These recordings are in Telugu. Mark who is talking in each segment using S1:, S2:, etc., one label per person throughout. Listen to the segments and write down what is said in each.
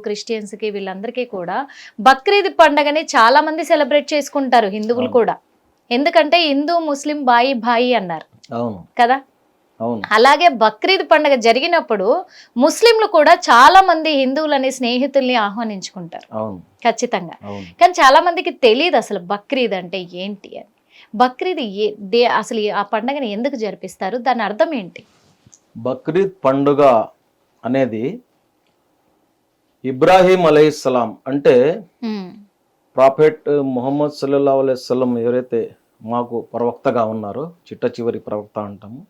S1: క్రిస్టియన్స్ కి వీళ్ళందరికీ కూడా బక్రీద్ పండగని చాలా మంది సెలబ్రేట్ చేసుకుంటారు, హిందువులు కూడా. ఎందుకంటే హిందూ ముస్లిం బాయి బాయి అన్నారు కదా. అలాగే బక్రీద్ పండగ జరిగినప్పుడు ముస్లింలు కూడా చాలా మంది హిందువులని స్నేహితుల్ని ఆహ్వానించుకుంటారు ఖచ్చితంగా. కానీ చాలా మందికి తెలియదు అసలు బక్రీద్ అంటే ఏంటి అని. బక్రీద్ అసలు ఆ పండగని ఎందుకు జరిపిస్తారు, దాని అర్థం ఏంటి?
S2: బక్రీద్ పండుగ అనేది ఇబ్రాహీం అలైహిస్సలాం అంటే ప్రాఫెట్ ముహమ్మద్ సల్లల్లాహు అలైహి వసల్లం ఎవరైతే మాకు ప్రవక్తగా ఉన్నారో, చిట్ట చివరి ప్రవక్త అంటాము,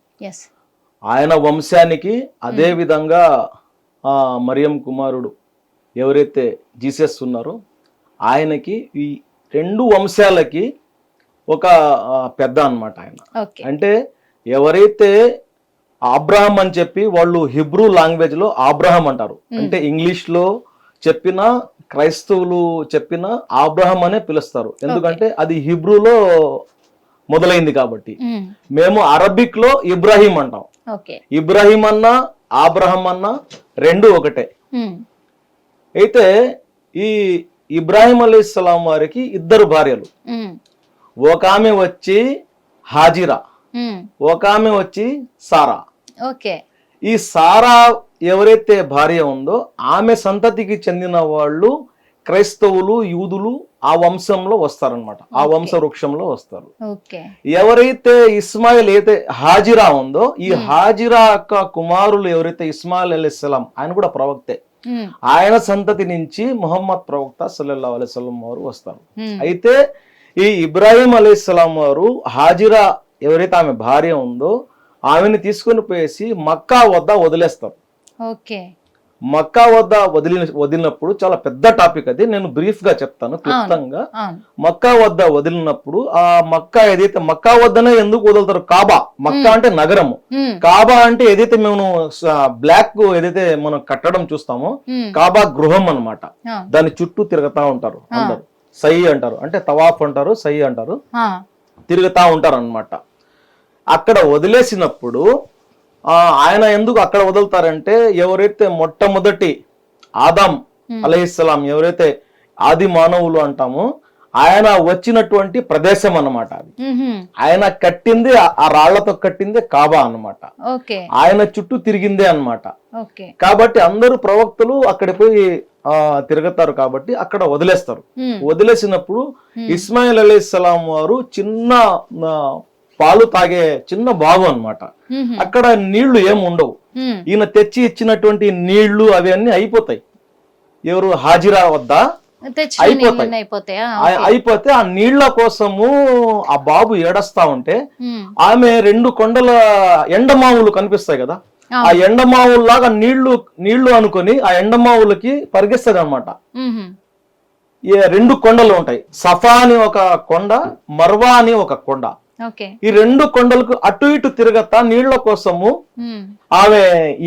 S2: ఆయన వంశానికి, అదే విధంగా మరియం కుమారుడు ఎవరైతే జీసస్ ఉన్నారో ఆయనకి, ఈ రెండు వంశాలకి ఒక పెద్ద అన్నమాట ఆయన. అంటే ఎవరైతే అబ్రహం అని చెప్పి వాళ్ళు హిబ్రూ లాంగ్వేజ్ లో అబ్రహం అంటారు, అంటే ఇంగ్లీష్ లో చెప్పిన క్రైస్తవులు చెప్పిన అబ్రహం అనే పిలుస్తారు, ఎందుకంటే అది హిబ్రూలో మొదలైంది కాబట్టి. మేము అరబిక్ లో ఇబ్రాహీం అంటాం. ఇబ్రాహీం అన్నా అబ్రహం అన్నా రెండు ఒకటే. అయితే ఈ ఇబ్రాహీం అలైహిస్సలాం వారికి ఇద్దరు భార్యలు, ఒక ఆమె వచ్చి హాజిరా, ఒక ఆమె వచ్చి సారా. ఈ సారా ఎవరైతే భార్య ఉందో ఆమె సంతతికి చెందిన వాళ్ళు క్రైస్తవులు, యూదులు ఆ వంశంలో వస్తారనమాట, ఆ వంశ వృక్షంలో వస్తారు. ఎవరైతే ఇస్మాయిల్ అయితే హాజిరా ఉందో, ఈ హాజిరా యొక్క కుమారులు ఎవరైతే ఇస్మాయిల్ అలైహిస్సలాం, ఆయన కూడా ప్రవక్తే, ఆయన సంతతి నుంచి ముహమ్మద్ ప్రవక్త సల్లల్లాహు అలైహి వసల్లం వారు వస్తారు. అయితే ఈ ఇబ్రాహీం అలైహిస్సలాం వారు హాజిరా ఎవరైతే ఆమె భార్య ఉందో ఆమెను తీసుకుని పోయేసి మక్కా వద్ద వదిలేస్తారు. మక్కా వద్ద వదిలినప్పుడు, చాలా పెద్ద టాపిక్ అది, నేను బ్రీఫ్ గా చెప్తాను క్లుప్తంగా. మక్కా వద్ద వదిలినప్పుడు ఆ మక్కా ఏదైతే, మక్కా వద్దనే ఎందుకు వదులుతారు, కాబా, మక్కా అంటే నగరము, కాబా అంటే ఏదైతే మేము బ్లాక్ ఏదైతే మనం కట్టడం చూస్తామో కాబా గృహం అన్నమాట, దాని చుట్టూ తిరుగుతా ఉంటారు అందరు. సై అంటారు, అంటే తవాఫ్ అంటారు, సై అంటారు, తిరుగుతా ఉంటారు అన్నమాట. అక్కడ వదిలేసినప్పుడు ఆయన ఎందుకు అక్కడ వదులుతారంటే, ఎవరైతే మొట్టమొదటి ఆదాం అలైహిస్సలాం, ఎవరైతే ఆది మానవులు అంటామో, ఆయన వచ్చినటువంటి ప్రదేశం అన్నమాట అది. ఆయన కట్టింది, ఆ రాళ్లతో కట్టిందే కాబా అన్నమాట, ఆయన చుట్టూ తిరిగిందే అన్నమాట. కాబట్టి అందరూ ప్రవక్తలు అక్కడ పోయి తిరుగుతారు కాబట్టి అక్కడ వదిలేస్తారు. వదిలేసినప్పుడు ఇస్మాయిల్ అలైహిస్సలాం వారు చిన్న పాలు తాగే చిన్న బాగు అన్నమాట, అక్కడ నీళ్లు ఏమి ఉండవు. ఈయన తెచ్చి ఇచ్చినటువంటి నీళ్లు అవి అన్ని అయిపోతాయి, ఎవరు హాజిరా వద్ద అయిపోతే ఆ నీళ్ల కోసము ఆ బాబు ఏడస్తా ఉంటే, ఆమె రెండు కొండల ఎండమావులు కనిపిస్తాయి కదా, ఆ ఎండమావుల్లాగా నీళ్లు అనుకొని ఆ ఎండమావులకి పరిగెస్తుంది అనమాట. రెండు కొండలు ఉంటాయి, సఫా అని ఒక కొండ, మర్వా అని ఒక కొండ. ఈ రెండు కొండలకు అటు ఇటు తిరగతా నీళ్ల కోసము ఆమె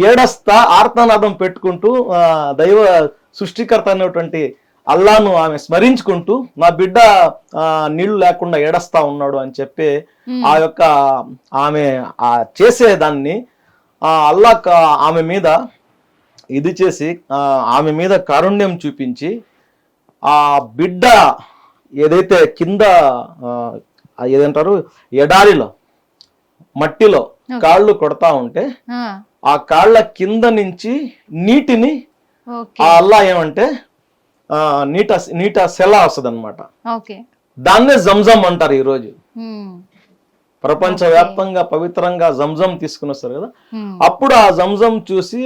S2: ఏడస్తా ఆర్తనాదం పెట్టుకుంటూ దైవ సృష్టికర్త అనేటువంటి అల్లాను ఆమె స్మరించుకుంటూ, నా బిడ్డ నీళ్లు లేకుండా ఏడస్తా ఉన్నాడు అని చెప్పి ఆ యొక్క ఆమె చేసేదాన్ని అల్లా ఆమె మీద ఇది చేసి ఆమె మీద కారుణ్యం చూపించి, ఆ బిడ్డ ఏదైతే కింద ఏదంటారు ఎడారిలో మట్టిలో కాళ్ళు కొడతా ఉంటే, ఆ కాళ్ళ కింద నుంచి నీటిని ఆ అల్లా ఏమంటే నీట సెల వస్తుంది అనమాట. దాన్నే జంజం అంటారు ఈ రోజు. ప్రపంచ వ్యాప్తంగా పవిత్రంగా జంజం తీసుకుని వస్తారు కదా. అప్పుడు ఆ జంజం చూసి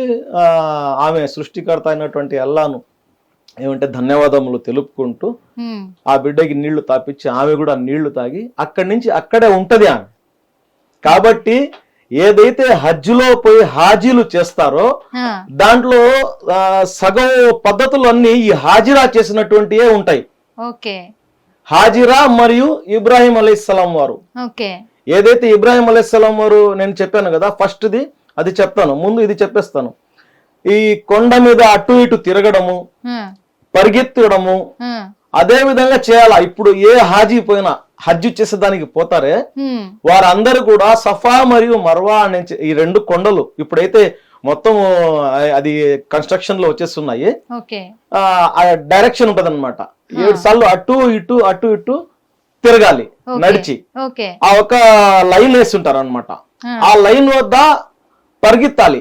S2: ఆమె సృష్టికర్త అయినటువంటి అల్లాను ఏమంటే ధన్యవాదములు తెలుపుకుంటూ ఆ బిడ్డకి నీళ్లు తాపించి ఆమె కూడా నీళ్లు తాగి అక్కడి నుంచి అక్కడే ఉంటది ఆమె. కాబట్టి ఏదైతే హజ్జులో పోయి హాజీలు చేస్తారో దాంట్లో సగం పద్ధతులు అన్ని ఈ హాజిరా చేసినటువంటివే ఉంటాయి. హాజిరా మరియు ఇబ్రాహీం అలైహిస్సలాం వారు, ఏదైతే ఇబ్రాహీం అలైహిస్సలాం వారు నేను చెప్పాను కదా, ఫస్ట్ది అది చెప్తాను, ముందు ఇది చెప్పేస్తాను. ఈ కొండ మీద అటు ఇటు తిరగడము, పరిగెత్తడము, అదే విధంగా చేయాలా. ఇప్పుడు ఏ హాజీ పోయినా, హజ్జు చేసేదానికి పోతారే వారందరూ కూడా సఫా మరియు మర్వా అనే ఈ రెండు కొండలు, ఇప్పుడైతే మొత్తం అది కన్స్ట్రక్షన్ లో వచ్చేస్తున్నాయి.
S1: ఓకే.
S2: ఆ డైరెక్షన్ ఉంటది అనమాట. 7 సార్లు అటు ఇటు తిరగాలి నడిచి.
S1: ఓకే.
S2: ఆ ఒక లైన్ వేసి ఉంటారు అనమాట. ఆ లైన్ వద్ద పరిగెత్తాలి.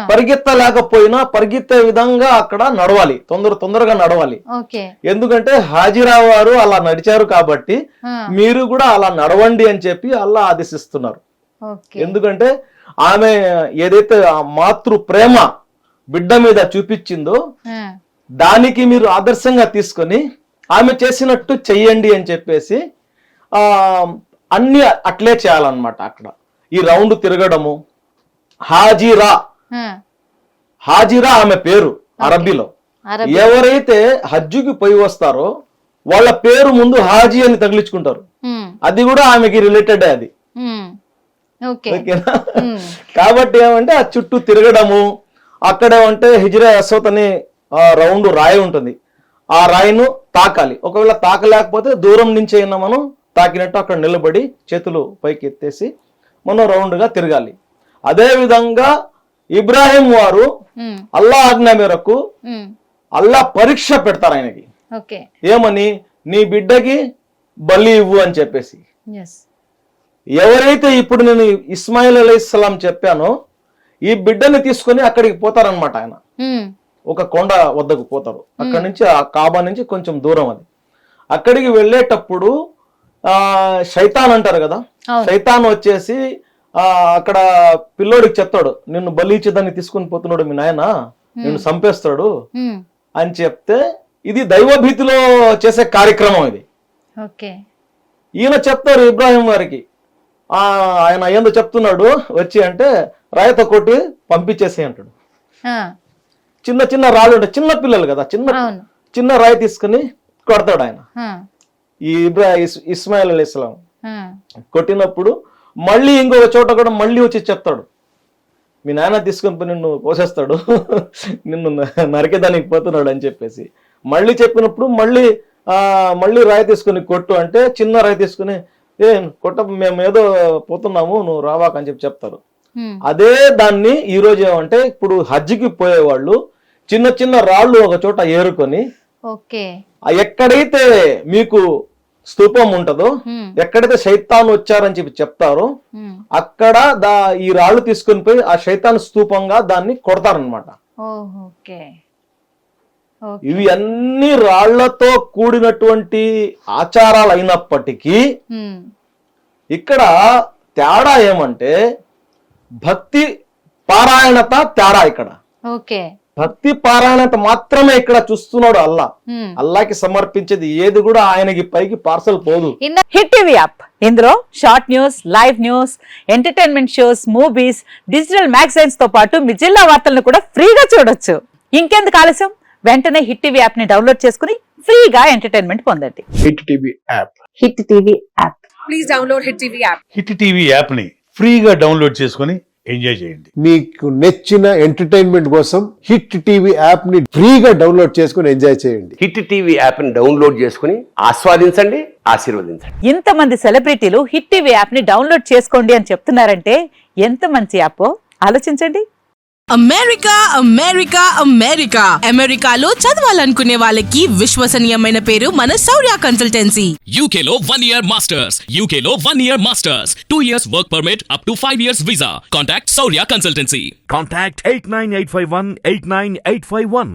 S2: పరిగెత్తలేకపోయినా పరిగెత్తే విధంగా అక్కడ నడవాలి, తొందరగా నడవాలి. ఎందుకంటే హాజీరా వారు అలా నడిచారు కాబట్టి మీరు కూడా అలా నడవండి అని చెప్పి అల్లా ఆదేశిస్తున్నారు. ఎందుకంటే ఆమె ఏదైతే ఆ మాతృ ప్రేమ బిడ్డ మీద చూపించిందో దానికి మీరు ఆదర్శంగా తీసుకొని ఆమె చేసినట్టు చెయ్యండి అని చెప్పేసి అన్ని అట్లే చేయాలన్నమాట. అక్కడ ఈ రౌండ్ తిరగడము. హాజీరా ఆమె పేరు అరబీలో. ఎవరైతే హజ్జుకి పోయి వస్తారో వాళ్ళ పేరు ముందు హాజీ అని తగిలించుకుంటారు. అది కూడా ఆమెకి రిలేటెడ్ అది. ఓకేనా? కాబట్టి ఏమంటే ఆ చుట్టూ తిరగడము. అక్కడ ఏమంటే హిజ్రా అస్వత్ అని రౌండ్ రాయి ఉంటుంది. ఆ రాయిను తాకాలి. ఒకవేళ తాకలేకపోతే దూరం నుంచి అయినా మనం తాకినట్టు అక్కడ నిలబడి చేతులు పైకి ఎత్తేసి మనం రౌండ్ గా తిరగాలి. అదే విధంగా ఇబ్రాహిం వారు అల్లా ఆజ్ఞ మేరకు అల్లా పరీక్ష పెడతారు ఆయనకి. ఏమని? నీ బిడ్డకి బలి ఇవ్వు అని చెప్పేసి. ఎవరైతే ఇప్పుడు నేను ఇస్మాయిల్ అలైహిస్సలాం చెప్పానో ఈ బిడ్డని తీసుకొని అక్కడికి పోతారనమాట. ఆయన ఒక కొండ వద్దకు పోతారు. అక్కడి నుంచి ఆ కాబా నుంచి కొంచెం దూరం అది. అక్కడికి వెళ్ళేటప్పుడు శైతాన్ అంటారు కదా, శైతాన్ వచ్చేసి అక్కడ పిల్లోడికి చెప్తాడు, నిన్ను బలి ఇచ్చేదాన్ని తీసుకొని పోతున్నాడు మీ నాయన, నిన్ను చంపేస్తాడు అని చెప్తే ఇది దైవభీతిలో చేసే కార్యక్రమం ఇది. ఈయన చెప్తారు ఇబ్రాహిం గారికి, ఆయన ఏందో చెప్తున్నాడు వచ్చి అంటే రాయితో కొట్టి పంపించేసి అంటాడు. చిన్న చిన్న రాళ్ళు ఉంటాయి, చిన్న పిల్లలు కదా, చిన్న రాయి తీసుకుని కొడతాడు ఆయన. ఈ ఇస్మాయిల్ అలైహిస్సలాం కొట్టినప్పుడు మళ్ళీ ఇంకొక చోట కూడా మళ్ళీ వచ్చి చెప్తాడు, మీ నాయన తీసుకొని నిన్ను కోసేస్తాడు, నిన్ను నరికేదానికి పోతున్నాడు అని చెప్పేసి మళ్ళీ చెప్పినప్పుడు మళ్ళీ రాయి తీసుకుని కొట్టు అంటే చిన్న రాయి తీసుకుని కొట్ట, మేము ఏదో పోతున్నాము నువ్వు రావాక అని చెప్పి చెప్తారు. అదే దాన్ని ఈ రోజు ఏమంటే ఇప్పుడు హజ్కి పోయేవాళ్ళు చిన్న చిన్న రాళ్ళు ఒక చోట ఏరుకొని ఎక్కడైతే మీకు స్తూపం ఉంటదో, ఎక్కడైతే శైతాన్ వచ్చారని చెప్పి చెప్తారో అక్కడ ఈ రాళ్ళు తీసుకొని పోయి ఆ శైతాన్ స్తూపంగా దాన్ని కొడతారనమాట. ఇవి అన్ని రాళ్లతో కూడినటువంటి ఆచారాలు అయినప్పటికీ ఇక్కడ తేడా ఏమంటే భక్తి పారాయణత తేడా. ఇక్కడ భక్తి పారాయణత మాత్రమే ఇక్కడ చూస్తున్నాడు అల్లా. అల్లాకి సమర్పించేది ఏది కూడా ఆయనకి పైకి పార్సల్ పోదు.
S3: హిట్ టీవీ యాప్, ఇందులో short news, live news, entertainment shows, movies, digital magazines తో పాటు మీ జిల్లా వార్తలను కూడా ఫ్రీగా చూడొచ్చు. ఇంకెందుకు ఆలస్యం, వెంటనే హిట్ టీవీ యాప్ ని డౌన్లోడ్ చేసుకుని ఫ్రీగా ఎంటర్టైన్మెంట్ పొందండి.
S4: Hit TV app.
S3: Hit TV app.
S5: Please download hit TV app.
S4: Hit TV app ని ఫ్రీగా డౌన్లోడ్ చేసుకుని ఎంజాయ్ చేయండి.
S6: మీకు నచ్చిన ఎంటర్టైన్మెంట్ కోసం హిట్ టీవీ యాప్ ని ఫ్రీగా డౌన్లోడ్ చేసుకుని ఎంజాయ్ చేయండి.
S7: హిట్ టీవీ యాప్ ని డౌన్లోడ్ చేసుకుని ఆస్వాదించండి, ఆశీర్వదించండి.
S3: ఇంతమంది సెలబ్రిటీలు హిట్ టీవీ యాప్ ని డౌన్లోడ్ చేసుకోండి అని చెప్తున్నారంటే ఎంత మంచి యాప్ ఆలోచించండి.
S5: అమెరికా అమెరికాలో చదవాలనుకునే వాళ్ళకి విశ్వసనీయమైన పేరు మన శౌర్య కన్సల్టెన్సీ.
S8: UK లో 1 year masters, UK లో 1 year masters, 2 years work permit up to 5 years visa. Contact Shaurya Consultancy.
S9: Contact 89851 89851.